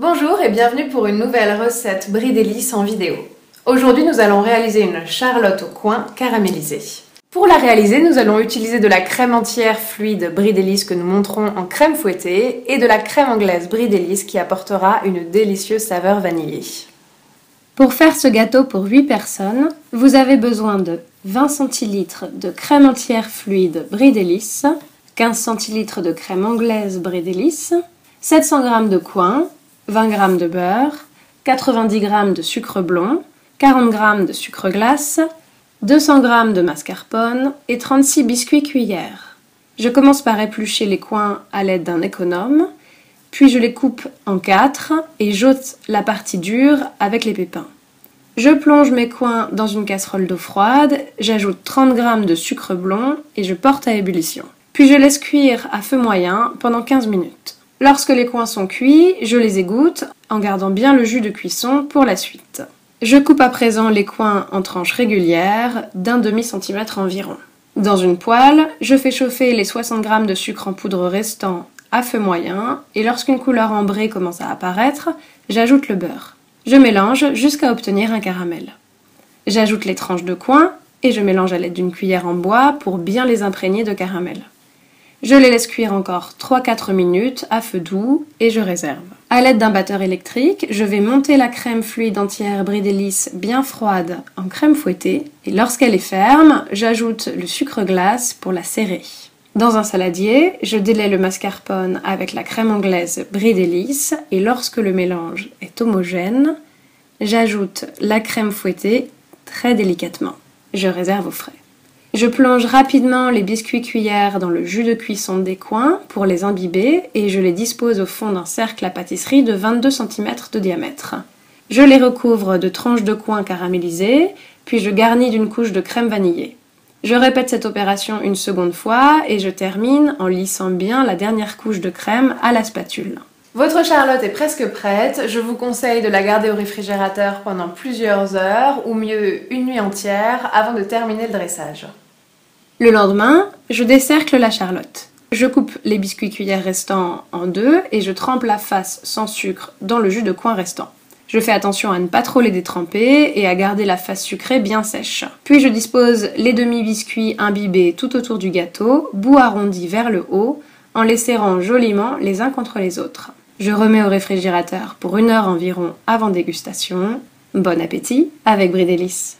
Bonjour et bienvenue pour une nouvelle recette Brie délices en vidéo. Aujourd'hui, nous allons réaliser une charlotte au coin caramélisée. Pour la réaliser, nous allons utiliser de la crème entière fluide Brie délices que nous monterons en crème fouettée et de la crème anglaise Brie délices qui apportera une délicieuse saveur vanillée. Pour faire ce gâteau pour 8 personnes, vous avez besoin de 20 cl de crème entière fluide Brie délices, 15 cl de crème anglaise Brie délices, 700 g de coing, 20 g de beurre, 90 g de sucre blond, 40 g de sucre glace, 200 g de mascarpone et 36 biscuits cuillères. Je commence par éplucher les coings à l'aide d'un économe, puis je les coupe en 4 et j'ôte la partie dure avec les pépins. Je plonge mes coings dans une casserole d'eau froide, j'ajoute 30 g de sucre blond et je porte à ébullition. Puis je laisse cuire à feu moyen pendant 15 minutes. Lorsque les coings sont cuits, je les égoutte en gardant bien le jus de cuisson pour la suite. Je coupe à présent les coings en tranches régulières d'un demi-centimètre environ. Dans une poêle, je fais chauffer les 60 g de sucre en poudre restants à feu moyen et lorsqu'une couleur ambrée commence à apparaître, j'ajoute le beurre. Je mélange jusqu'à obtenir un caramel. J'ajoute les tranches de coing et je mélange à l'aide d'une cuillère en bois pour bien les imprégner de caramel. Je les laisse cuire encore 3-4 minutes à feu doux et je réserve. À l'aide d'un batteur électrique, je vais monter la crème fluide entière Brie délices bien froide en crème fouettée et lorsqu'elle est ferme, j'ajoute le sucre glace pour la serrer. Dans un saladier, je délaie le mascarpone avec la crème anglaise Brie délices et lorsque le mélange est homogène, j'ajoute la crème fouettée très délicatement. Je réserve au frais. Je plonge rapidement les biscuits cuillères dans le jus de cuisson des coings pour les imbiber et je les dispose au fond d'un cercle à pâtisserie de 22 cm de diamètre. Je les recouvre de tranches de coing caramélisées, puis je garnis d'une couche de crème vanillée. Je répète cette opération une seconde fois et je termine en lissant bien la dernière couche de crème à la spatule. Votre charlotte est presque prête, je vous conseille de la garder au réfrigérateur pendant plusieurs heures ou mieux une nuit entière avant de terminer le dressage. Le lendemain, je décercle la charlotte. Je coupe les biscuits cuillères restants en deux et je trempe la face sans sucre dans le jus de coing restant. Je fais attention à ne pas trop les détremper et à garder la face sucrée bien sèche. Puis je dispose les demi-biscuits imbibés tout autour du gâteau, bout arrondi vers le haut, en les serrant joliment les uns contre les autres. Je remets au réfrigérateur pour 1 heure environ avant dégustation. Bon appétit avec Brie délices!